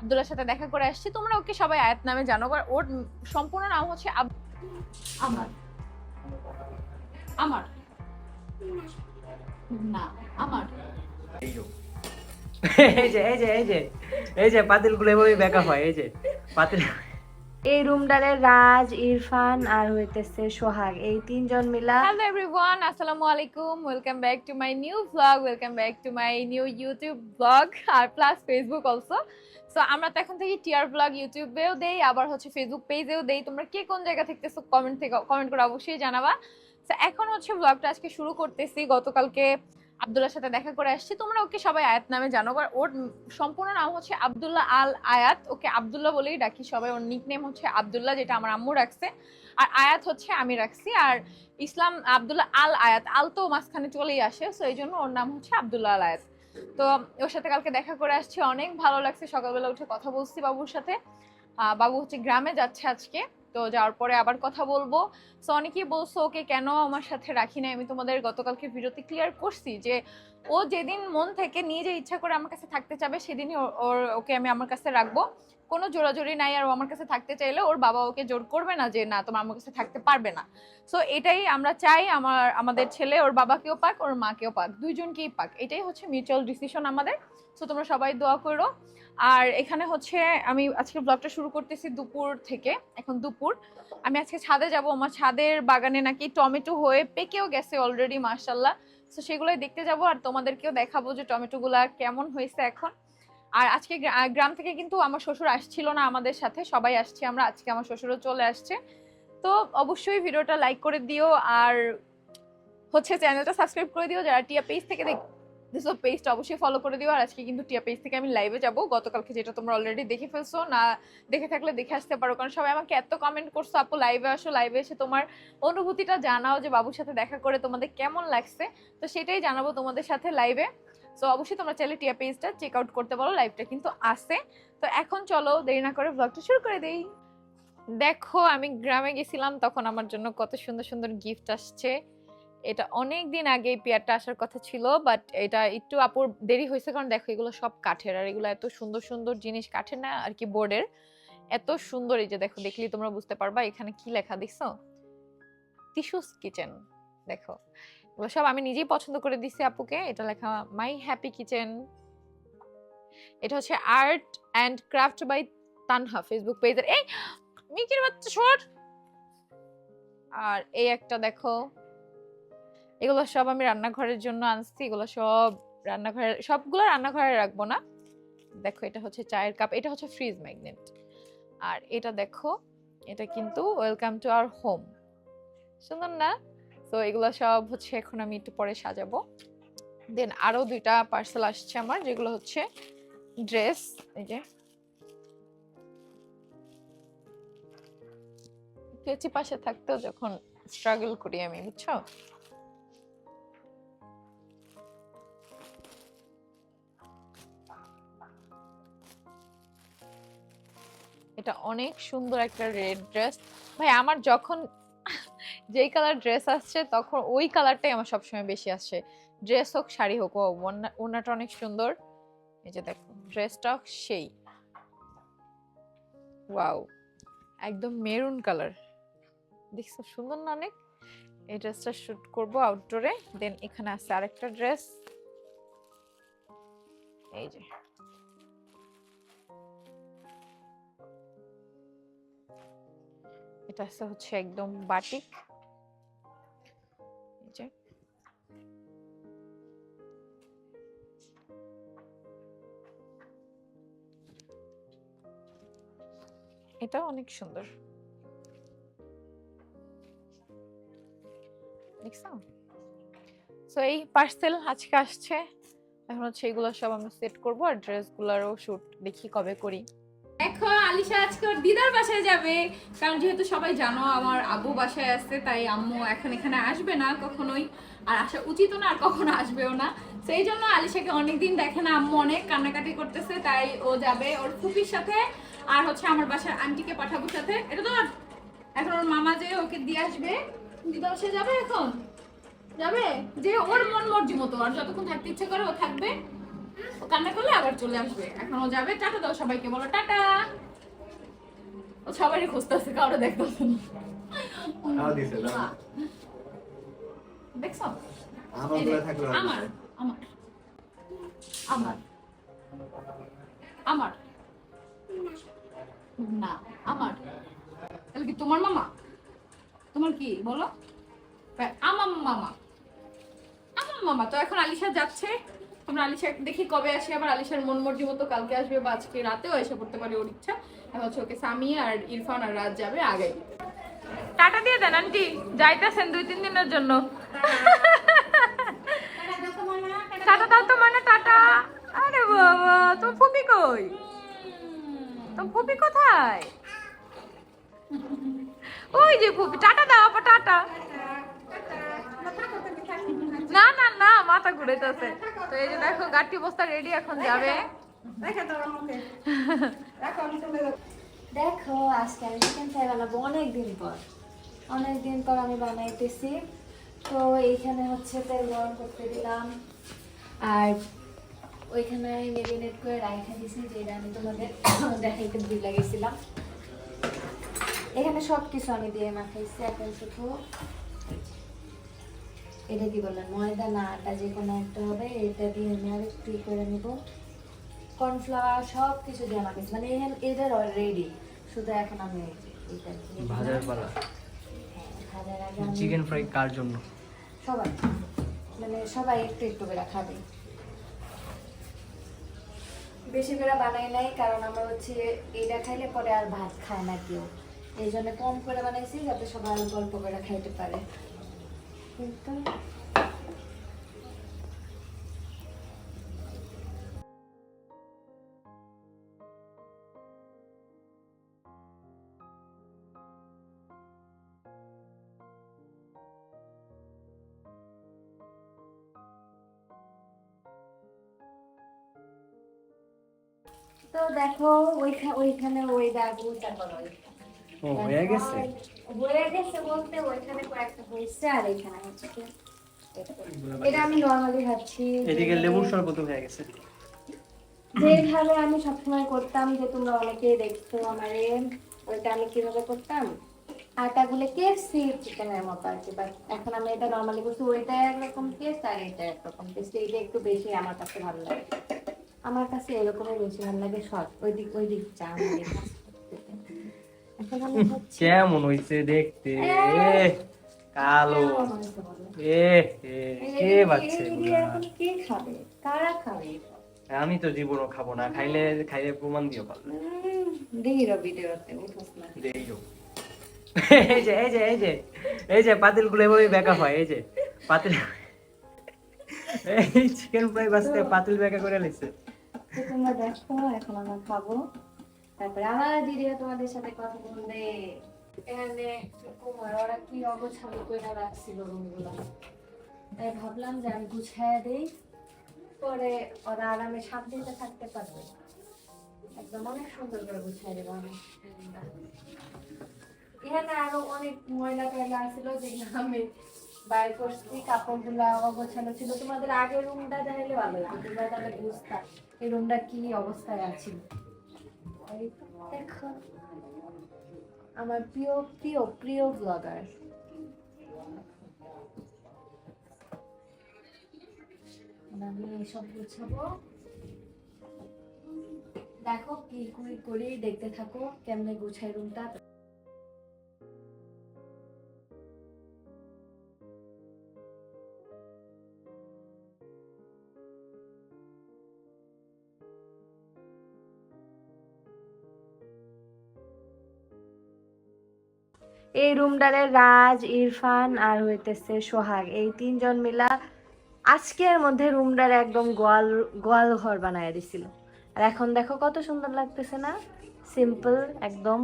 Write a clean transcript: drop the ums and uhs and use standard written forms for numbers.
আব্দুল্লাহর সাথে দেখা করে আসছি। তোমরা ওকে সবাই আয়াত নামে জানো, বাট ওর সম্পূর্ণ নাম হচ্ছে আমার আমার না আমার এই যে এই যে এই যে এই যে পাতিলগুলো এভাবে ব্যাকআপ হয়, এই যে পাতিল। এই রুমটারে রাজ, ইরফান আর হইতেছে সোহাগ, এই তিনজন মিলা। হ্যালো এভরিওয়ান, আসসালামু আলাইকুম, welcome back to my new blog, welcome back to my new YouTube blog আর প্লাস ফেসবুক অলসো। সো আমরা তো এখন থেকে টিআর ব্লগ ইউটিউবেও দেই, আবার হচ্ছে ফেসবুক পেজেও দেই। তোমরা কে কোন জায়গা থেকে কমেন্ট করে অবশ্যই জানাবা। তো এখন হচ্ছে ব্লগটা আজকে শুরু করতেছি। গতকালকে আব্দুল্লাহর সাথে দেখা করে আসছি। তোমরা ওকে সবাই আয়াত নামে জানো, বাট ওর সম্পূর্ণ নাম হচ্ছে আব্দুল্লাহ আল আয়াত। ওকে আব্দুল্লাহ বলেই ডাকি সবাই। ওর নিকনেম হচ্ছে আব্দুল্লাহ, যেটা আমার আম্মু রাখছে, আর আয়াত হচ্ছে আমি রাখছি। আর ইসলাম আব্দুল্লাহ আল আয়াত, আল তো মাঝখানে চলেই আসে, সো এই জন্য ওর নাম হচ্ছে আব্দুল্লাহ আল আয়াত। তো ওর সাথে কালকে দেখা করে আসছি, অনেক ভালো লাগছে। সকালবেলা উঠে কথা বলছি বাবুর সাথে। বাবু হচ্ছে গ্রামে যাচ্ছে আজকে, তো যাওয়ার পরে আবার কথা বলবো। সো অনেকেই বলছো ওকে কেন আমার সাথে রাখি না। আমি তোমাদের গতকালকে ভিডিওতে ক্লিয়ার করছি যে ও যেদিন মন থেকে নিজে ইচ্ছা করে আমার কাছে থাকতে চাবে সেদিনই ওকে আমি আমার কাছে রাখবো। কোনো জোরাজোরি নাই। আর ও আমার কাছে থাকতে চাইলে ওর বাবা ওকে জোর করবে না যে না তোমার আমার কাছে থাকতে পারবে না। সো এটাই আমরা চাই, আমাদের ছেলে ওর বাবাকেও পাক, ওর মাকেও পাক, দুইজনকেই পাক। এটাই হচ্ছে মিউচুয়াল ডিসিশন আমাদের। সো তোমরা সবাই দোয়া করো। আর এখানে হচ্ছে আমি আজকে ব্লগটা শুরু করতেছি দুপুর থেকে। এখন দুপুর, আমি আজকে ছাদে যাব। আমার ছাদের বাগানে নাকি টমেটো হয়ে পেকেও গেছে অলরেডি, মাশাআল্লাহ। সো সেগুলোই দেখতে যাব আর তোমাদেরকেও দেখাবো যে টমেটোগুলা কেমন হয়েছে এখন। আর আজকে গ্রাম থেকে কিন্তু আমার শ্বশুর আসছিল না আমাদের সাথে, সবাই আসছি আমরা আজকে। আমার শ্বশুরও চলে আসছে। তো অবশ্যই ভিডিওটা লাইক করে দিও, আর হচ্ছে চ্যানেলটা সাবস্ক্রাইব করে দিও যারা টিয়া পেজ থেকে দেখছো। পেজটা অবশ্যই ফলো করে দিও। আর আজকে কিন্তু টিয়া পেজ থেকে আমি লাইভে যাব, গতকালকে যেটা তোমরা অলরেডি দেখে ফেলছো। না দেখে থাকলে দেখে আসতে পারো, কারণ সবাই আমাকে এত কমেন্ট করছো আপু লাইভে আসো, লাইভে এসে তোমার অনুভূতিটা জানাও যে বাবুর সাথে দেখা করে তোমাদের কেমন লাগছে। তো সেটাই জানাবো তোমাদের সাথে লাইভে। সো অবশ্যই তোমরা চাইলে টিয়া পেজটা চেক আউট করতে পারো, লাইভটা কিন্তু আছে। তো এখন চলো দেরি না করে ব্লগটা শুরু করে দেই। দেখো আমি গ্রামে গেছিলাম, তখন আমার জন্য কত সুন্দর সুন্দর গিফট আসছে। এটা অনেক দিন আগে এই পেয়ারটা আসার কথা ছিল, বাট এটা একটু আপুর দেরি হয়েছে, কারণ দেখো এগুলো সব কাঠের। আর এগুলো এত সুন্দর সুন্দর জিনিস, কাঠের না আর কি, বোর্ডের। এত সুন্দর, এই যে দেখো, দেখলেই তোমরা বুঝতে পারবা এখানে কি লেখা দেখছো, টিস্যুস কিচেন। দেখো এগুলো সব আমি নিজেই পছন্দ করে দিছি আপুকে। এটা লেখা মাই হ্যাপি কিচেন। এটা হচ্ছে art and craft by Tanha, Facebook পেজের। এই মিকির বাচ্চা সর। আর এই একটা দেখো, এগুলো সব আমি রান্নাঘরের জন্য আনছি। এগুলো সব রান্নাঘরে, সবগুলো রান্নাঘরে রাখবো না। দেখো এটা হচ্ছে চায়ের কাপ, এটা হচ্ছে ফ্রিজ ম্যাগনেট। আর এটা দেখো, এটা কিন্তু ওয়েলকাম টু আওয়ার হোম, সুন্দর না? তো এগুলো সব হচ্ছে এখন আমি একটু পরে সাজাবো। দেন আরো দুইটা পার্সেল আসছে আমার, যেগুলো হচ্ছে ড্রেস। এই যে পেঁচি পাশে থাকতেও যখন স্ট্রাগল করি আমি, বুঝছো? এটা অনেক সুন্দর একটা রেড ড্রেস। ভাই আমার যখন যেই কালার ড্রেস আসছে তখন ওই কালারটাই আমার সবসময় বেশি আসছে, ড্রেস হোক শাড়ি হোক। ওড়নাটা অনেক সুন্দর। এই যে দেখো ড্রেসটা সেই ওয়াও, একদম মেরুন কালার, দেখছো সুন্দর না অনেক? এই ড্রেসটা শুট করবো আউটডোরে। দেন এখানে আছে আরেকটা ড্রেস, এই যে এটা হচ্ছে একদম বাটিক। এই যে এটা অনেক সুন্দর, দেখছো? সো এই পার্সেল আজকে আসছে। এখন হচ্ছে এগুলো সব আমি সেট করবো, আর ড্রেসগুলোরও শুট দেখি কবে করি। দেখো আলিশা আজকে ওর দিদার বাসায় যাবে, কারণ যেহেতু সবাই জানো আমার আব্বু বাসায় আসছে, তাই আম্মু এখন এখানে আসবে না কখনোই, আর আসা উচিত না, আর কখনো আসবেও না। সেই জন্য আলিশাকে অনেকদিন দেখে না, আম্মু অনেক কান্নাকাটি করতেছে, তাই ও যাবে ওর ফুপির সাথে। আর হচ্ছে আমার বাসার আন্টিকে পাঠাবো সাথে। এটা তো এখন ওর মামা যে ওকে দিয়ে আসবে, দিদা বাসায় যাবে এখন, যাবে যে ওর মন মর্জি মতো, আর যতক্ষণ থাকতে ইচ্ছে করে ও থাকবে। ও কান্না করলে আবার চলে আসবে। এখন ও যাবে, টাটা দাও সবাইকে, বলো টাটা। ও সবারই খুঁজতেছে, কাউরে দেখতেছে না। দেখছো? আমার আমার আমার আমার না আমার, তাহলে কি তোমার মামা? তোমার কি বলো? আমার মামা, আমার মামা। তো এখন আলিশা যাচ্ছে, তোমরা আলিশা দেখি কবে আসে আবার। আলিশার মন মর্জি মতো কালকে আসবে বা আজকে রাতেও এসে পড়তে পারে, ওর ইচ্ছা। এখন হচ্ছে ওকে সামি আর ইরফান আর রাজ যাবে আগে। টাটা দিয়ে দেন আন্টি, যাইতেছেন 2-3 দিনের জন্য। টাটা দাও তো মানে, টাটা। আরে বাবা, তো ফুপি কই? তো ফুপি কোথায়? ওই যে ফুপি, টাটা দাও আপা, টাটা। না না না, মাথা ঘুরেতেছে। তো এই যে দেখো গাঠি বস্তা রেডি, এখন যাবে। দেখো আজকে আমি চিকেন ফ্রাই বানাবো অনেকদিন পর আমি বানাইতেছি। তো এইখানে হচ্ছে তেল গরম করতে দিলাম, আর ওইখানে মেরিনেট করে রাখা দিয়েছি, যেটা আমি তোমাদের দেখাইতে ভুলে গেছিলাম। এখানে সব কিছু আমি দিয়ে মাখাইছি। এখন শুধু এটা কি বললেন, ময়দা না আটা যে কোনো একটা হবে, এটা দিয়ে আমি আর একটু করে নিব। কর্নফ্লাওয়ার সব কিছু দিয়ে মাখাইছি, মানে এটার অলরেডি, শুধু এখন আমি এটা ভাজার পালা। ভাজার আগে আমি চিকেন ফ্রাই কার জন্য? সবাই, মানে সবাই একটু একটু করে খাবে। বেশি করে বানাই নাই, কারণ আমার হচ্ছে এটা খাইলে পরে আর ভাত খায় না কেউ, এই জন্য কম করে বানাইছি যাতে সবাই অল্প অল্প করে খাইতে পারে। কিন্তু তো দেখো ওইখানে ওই দাগুটা করো। ও হয়ে গেছে। হয়ে গেছে বলতে ওইখানে কয়েকটা হয়েছে, আর এখানে হচ্ছে কি এটা আমি নরমালি খাচ্ছি। এদিকে লেবুর শরবত হয়ে গেছে। যেভাবে আমি সবসময় করতাম, যে তোমরা অনেকেই দেখছো আমারে, ওইটা আমি কিভাবে করতাম, আটাগুলো কেসি চিকেনের মতো আর কি। বাট এখন আমি এটা নরমালি করছি, ওইটা একরকম টেস্ট আর এটা একরকম টেস্ট। এইটা একটু বেশি আমার কাছে ভালো লাগে, আমার কাছে এরকমই বেশি ভালো লাগে। সব ওই দিক চা এখন আমি হচ্ছে কেমন হইছে দেখতে? কালো। কে বাচ্চা এগুলা? এখন কে খাবে, কারা খাবে? আমি তো জীবনও খাবো না, খাইলে প্রমাণ দিও পারলে। দেখি ভিডিওতে উঠোস না। দেইও। এই যে পাতিল গুলো এভাবে বেঁকা হয়। এই যে পাতিল, এই চিকেন ফ্রাই বাসতে পাতিল বেঁকা করে লাইছে। তো তোমরা দেখো, এখন আমরা খাবো, তারপরে আমার দিদিরা তোমাদের সাথে কথা বলবে। এখানে কুমার ওরা কি অগোছালো করে রাখছিল রুমগুলো, তাই ভাবলাম যে আমি গুছাইয়া দেই, পরে ওরা আরামে শান্তিতে থাকতে পারবে। একদম অনেক সুন্দর করে গুছাই দেবো আমি। এখানে আরো অনেক ময়লা টয়লা ছিল, যেগুলো আমি বাইর করছি। কাপড়গুলা অগোছালো ছিল। তোমাদের আগের রুমটা দেখাইলে ভালো হতো, তোমরা তাহলে বুঝতা এই রুমটা কি অবস্থায় আছে। দেখো আমার প্রিয় প্রিয় প্রিয় ব্লগার। আমি এসব গুছাবো, দেখো কি করি, দেখতে থাকো কেমনে গুছাই রুমটা। এই রুমটারে রাজ, ইরফান আর হইতেছে সোহাগ, এই 3 জন মিলা আজকের মধ্যে রুমটার একদম গোয়াল ঘর বানায় দিছিল। আর এখন দেখো কত সুন্দর লাগতেছে না, সিম্পল একদম।